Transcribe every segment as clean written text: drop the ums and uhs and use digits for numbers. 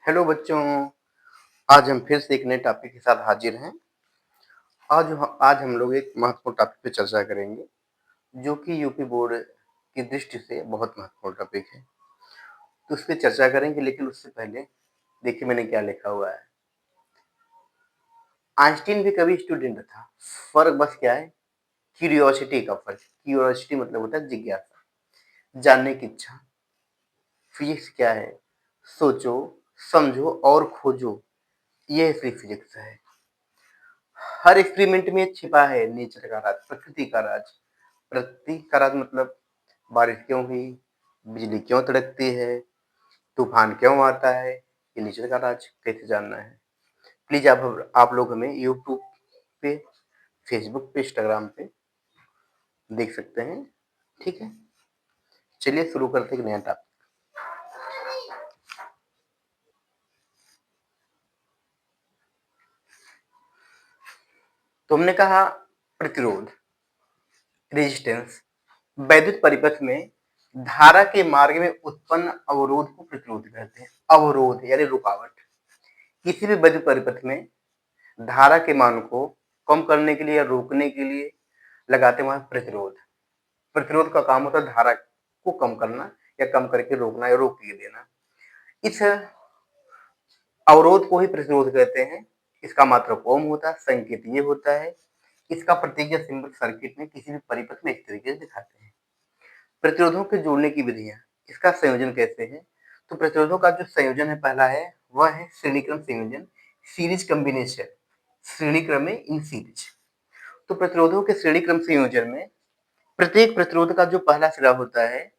Hello बच्चों, आज हम फिर से एक नए टॉपिक के साथ हाजिर हैं। आज हम लोग एक महत्वपूर्ण टॉपिक पे चर्चा करेंगे, जो कि यूपी बोर्ड की दृष्टि से बहुत महत्वपूर्ण टॉपिक है। तो उस पे चर्चा करेंगे, लेकिन उससे पहले देखिए मैंने क्या लिखा हुआ है। आइंस्टीन भी कभी स्टूडेंट था, फ़र्क बस क्या है, क्यूरियोसिटी का फ़र्क। क्यूरियोसिटी मतलब होता है जिज्ञासा, जानने की इच्छा। फिजिक्स क्या है, सोचो, समझो और खोजो, ये असली फिजिक्स है। हर एक्सपेरिमेंट में छिपा है नेचर का राज, प्रकृति का राज। प्रकृति का राज मतलब बारिश क्यों हुई, बिजली क्यों तड़कती है, तूफान क्यों आता है, ये नेचर का राज कैसे जानना है। प्लीज आप लोग हमें यूट्यूब पे, फेसबुक पे, इंस्टाग्राम पे देख सकते हैं। ठीक है, चलिए शुरू करते हैं एक नया टॉपिक। तो हमने कहा प्रतिरोध, रेजिस्टेंस। वैद्युत परिपथ में धारा के मार्ग में उत्पन्न अवरोध को प्रतिरोध कहते हैं। अवरोध यानी रुकावट। किसी भी वैद्युत परिपथ में धारा के मान को कम करने के लिए या रोकने के लिए लगाते हैं वहां प्रतिरोध। प्रतिरोध का काम होता है धारा को कम करना या कम करके रोकना या रोक के देना। इस अवरोध को ही प्रतिरोध कहते हैं। इसका मात्रक ओम होता है, संकेत ये होता है। इसका प्रतीक या सिंबल सर्किट में किसी भी परिपथ में इस तरीके से दिखाते हैं। प्रतिरोधों के जोड़ने की विधियां, इसका संयोजन कैसे है। तो प्रतिरोधों का जो संयोजन है पहला है वह है श्रेणीक्रम संयोजन, सीरीज कॉम्बिनेशन। श्रेणी क्रम में इन सीरीज। तो प्रतिरोधों के श्रेणी क्रम संयोजन में प्रत्येक प्रतिरोध का जो पहला सिरा होता है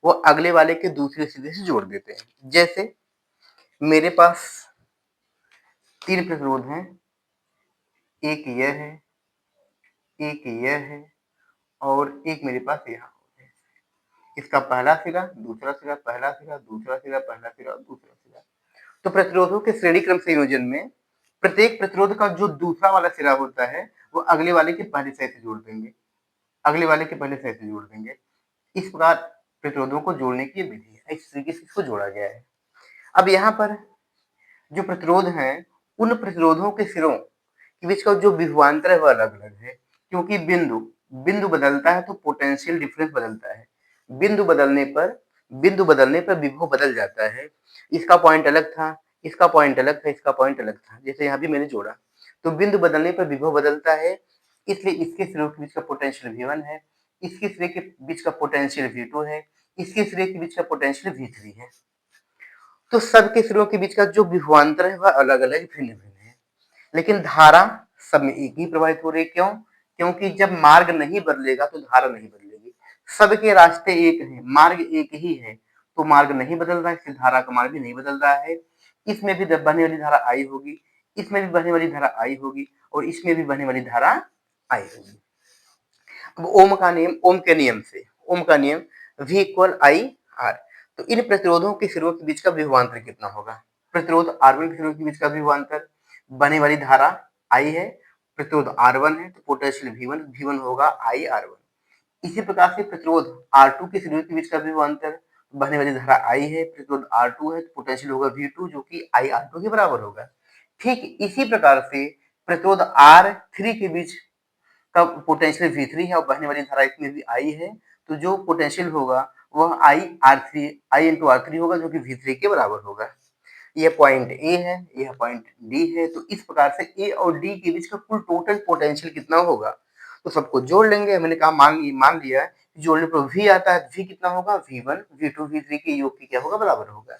वो अगले वाले के दूसरे सिरे से जोड़ देते हैं। जैसे मेरे पास तीन प्रतिरोध हैं, एक यह है, एक यह है और एक मेरे पास यहाँ है। इसका पहला सिरा, दूसरा सिरा, पहला सिरा, दूसरा सिरा, पहला सिरा और दूसरा सिरा। तो प्रतिरोधों के श्रेणी क्रम संयोजन में प्रत्येक प्रतिरोध का जो दूसरा वाला सिरा होता है वो अगले वाले के पहले सिरे से जोड़ देंगे, अगले वाले के पहले सिरे से जोड़ देंगे। इस प्रकार प्रतिरोधों को जोड़ने की विधि है, इस तरीके से इसको जोड़ा गया है। अब यहाँ पर जो प्रतिरोध है उन प्रतिरोधों के सिरों के बीच का जो विभवांतर है वह अलग अलग है, क्योंकि बिंदु बिंदु बदलता है तो पोटेंशियल डिफरेंस बदलता है। बिंदु बदलने पर विभव बदल जाता है। इसका पॉइंट अलग था, इसका पॉइंट अलग था, इसका पॉइंट अलग था। जैसे यहाँ भी मैंने जोड़ा, तो बिंदु बदलने पर विभव बदलता है, इसलिए इसके सिरों के बीच का पोटेंशियल V1 है, इसके सिरे के बीच का पोटेंशियल V2 है, इसके सिरे के बीच का पोटेंशियल V3 है। तो सबके सिरों के बीच का जो विभवांतर है वह अलग अलग भिन्न भिन्न है, लेकिन धारा सब में एक ही प्रवाहित हो रही है। क्यों? क्योंकि जब मार्ग नहीं बदलेगा तो धारा नहीं बदलेगी। सबके रास्ते एक हैं, मार्ग एक ही है, तो मार्ग नहीं बदल रहा है, इसलिए धारा का मार्ग भी नहीं बदल रहा है। इसमें भी बहने वाली धारा आई होगी, इसमें भी बहने वाली धारा आई होगी और इसमें भी बहने वाली धारा आई होगी। अब ओम के नियम से, ओम का नियम V इक्वल आई आर। तो इन प्रतिरोधों के सिरों के बीच का विभवांतर कितना होगा। प्रतिरोध R1 के सिरों के बीच का विभवांतर, बहने वाली धारा I है, प्रतिरोध R1 है तो पोटेंशियल V1 होगा IR1। इसी प्रकार से प्रतिरोध R2 के सिरों के बीच का विभवांतर, बहने वाली धारा I है, प्रतिरोध R2 है तो पोटेंशियल होगा V2 जो कि IR2 के बराबर होगा। ठीक इसी प्रकार से प्रतिरोध R3 के बीच का पोटेंशियल V3 है और बहने वाली धारा इसमें भी I है, तो जो पोटेंशियल होगा वह I इंटू R3 होगा जो कि V3 के बराबर होगा। यह पॉइंट A है, यह पॉइंट D है। तो इस प्रकार से A और D के बीच का कुल टोटल पोटेंशियल कितना होगा, तो सबको जोड़ लेंगे। मैंने कहा मान लिया जोड़ने पर V आता है, V कितना होगा, V1 V2 V3 के योग की क्या होगा, बराबर होगा।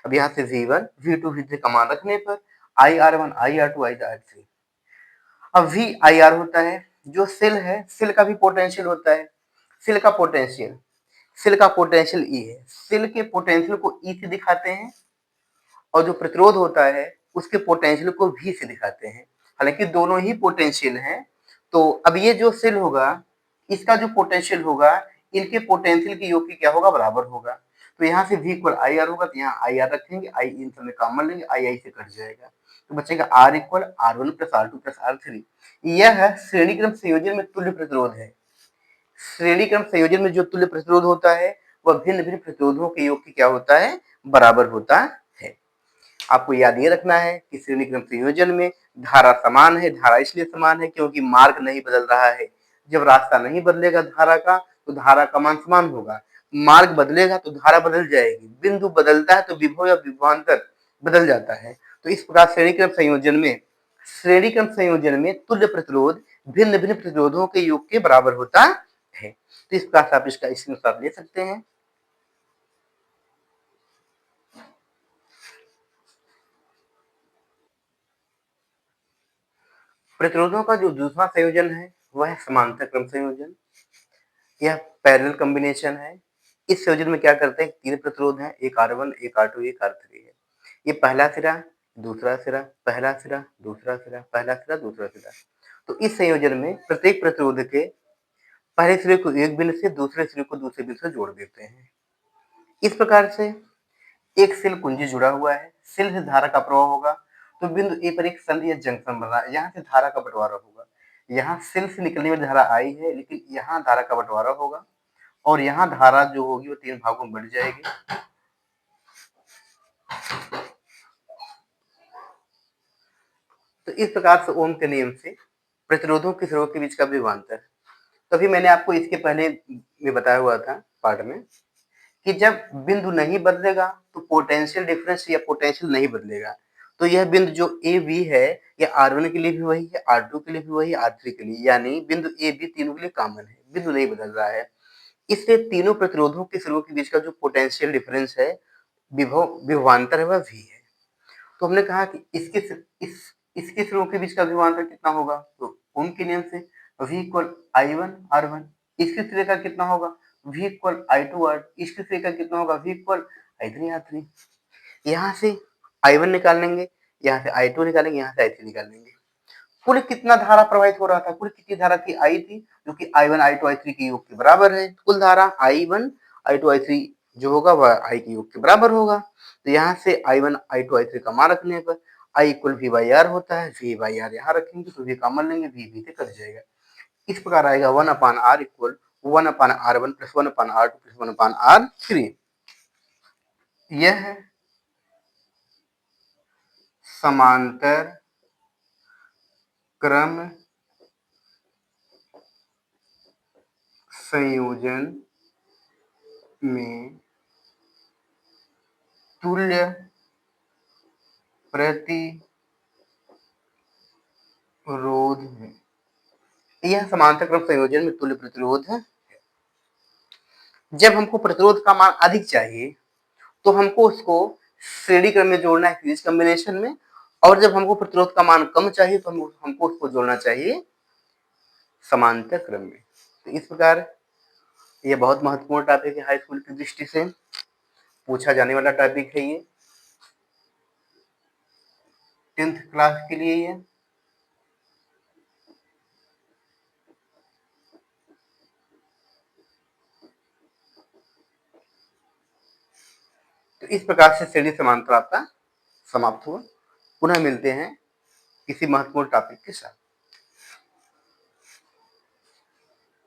अब यहाँ से V1 V2 V3 का मान रखने पर IR1 IR2 IR3। अब VIR होता है, जो सेल है सेल का भी पोटेंशियल होता है। सेल का पोटेंशियल E है। सेल के पोटेंशियल को E से दिखाते हैं और जो प्रतिरोध होता है उसके पोटेंशियल को V से दिखाते हैं। हालांकि दोनों ही पोटेंशियल हैं। तो अब ये जो सेल होगा इसका जो पोटेंशियल होगा इनके पोटेंशियल के योग की क्या होगा, बराबर होगा। तो यहाँ से V इक्वल आई आर होगा, तो यहाँ आई आर रखेंगे, आई इन सब में कॉमन लेंगे, आई से कट जाएगा, तो बचेगा R equal R1 plus R2 plus R3। यह श्रेणी क्रम संयोजन में तुल्य प्रतिरोध है। श्रेणी क्रम संयोजन में जो तुल्य प्रतिरोध होता है वह भिन्न भिन्न प्रतिरोधों के योग की क्या होता है, बराबर होता है। आपको याद ये रखना है कि श्रेणी क्रम संयोजन में धारा समान है। धारा इसलिए समान है क्योंकि मार्ग नहीं बदल रहा है। जब रास्ता नहीं बदलेगा धारा का तो धारा का मान समान होगा। मार्ग बदलेगा तो धारा बदल जाएगी। बिंदु बदलता है तो विभव या विभवांतर बदल जाता है। तो इस प्रकार श्रेणी क्रम संयोजन में तुल्य प्रतिरोध भिन्न भिन्न प्रतिरोधों के योग के बराबर होता है। तो इस प्रकार से आप इसका स्क्रीनशॉट ले सकते हैं। प्रतिरोधों का जो दूसरा संयोजन है वह है समांतर क्रम संयोजन। यह पैरेलल कॉम्बिनेशन है। इस संयोजन में क्या करते हैं, तीन प्रतिरोध हैं, एक R1, एक R2, एक R3 है। ये पहला सिरा, दूसरा सिरा, पहला सिरा, दूसरा सिरा, पहला सिरा, दूसरा सिरा। तो इस संयोजन में प्रत्येक प्रतिरोध के पहले सिरे को एक बिंदु से, दूसरे सिरे को दूसरे बिंदु से जोड़ देते हैं। इस प्रकार से एक सेल कुंजी जुड़ा हुआ है, सेल से धारा का प्रवाह होगा। तो बिंदु ए पर एक संधि या जंक्शन बन रहा है, यहाँ से धारा का बंटवारा होगा। यहाँ सेल से निकलने वाली धारा आई है, लेकिन यहाँ धारा का बंटवारा होगा और यहाँ धारा जो होगी वो तीन भागों में बंट जाएगी। तो इस प्रकार से ओम के नियम से प्रतिरोधों के सिरों के बीच का विभवांतर, तभी मैंने आपको इसके पहले में बताया हुआ था पार्ट में कि जब बिंदु नहीं बदलेगा तो पोटेंशियल डिफरेंस या पोटेंशियल नहीं बदलेगा। तो यह बिंदु जो ए बी है, यह R1 के लिए भी वही है, R2 के लिए भी वही है, R3 के लिए, यानी बिंदु ए बी तीनों के लिए कॉमन है, बिंदु नहीं बदल रहा है। इसलिए तीनों प्रतिरोधों के सिरों के बीच का जो पोटेंशियल डिफरेंस है, विभवांतर है, वह V है। तो हमने कहा कि इसके सिरों के बीच का विभवांतर कितना होगा, तो ओम के नियम से V इक्वल I1 R1। इसके सिरे का कितना होगा, V इक्वल I2 R। इसके सिरे का कितना होगा, V इक्वल I3 R3। यहाँ से I1 निकालेंगे, यहाँ से I2 निकालेंगे, यहाँ से I3 निकालेंगे। कुल कितना धारा प्रवाहित हो रहा था, कुल कितनी धारा थी, आई थी, जो कि I1 I2 I3 के योग के बराबर है। कुल धारा I1 I2 I3 जो होगा वह I के योग के बराबर होगा। तो यहाँ से I1 I2 I3 का मान रखने पर I equal V by R होता है। V बाई आर यहाँ रखेंगे तो V कॉमन लेंगे, V से कट जाएगा। इस प्रकार आएगा 1/R equal 1/R1 plus 1/R2 plus 1/R3। यह है समांतर क्रम संयोजन में तुल्य प्रतिरोध है। यह समांतर क्रम संयोजन में तुल्य प्रतिरोध है। जब हमको प्रतिरोध का मान अधिक चाहिए तो हमको उसको श्रेणी क्रम में जोड़ना है, सीरीज कॉम्बिनेशन में। और जब हमको प्रतिरोध का मान कम चाहिए तो हमको उसको जोड़ना चाहिए समांतर क्रम में। तो इस प्रकार यह बहुत महत्वपूर्ण टॉपिक है, हाई स्कूल की दृष्टि से पूछा जाने वाला टॉपिक है ये, 10th क्लास के लिए ये। तो इस प्रकार से श्रेणी समांतर आपका समाप्त हुआ। पुनः मिलते हैं किसी महत्वपूर्ण टॉपिक के साथ।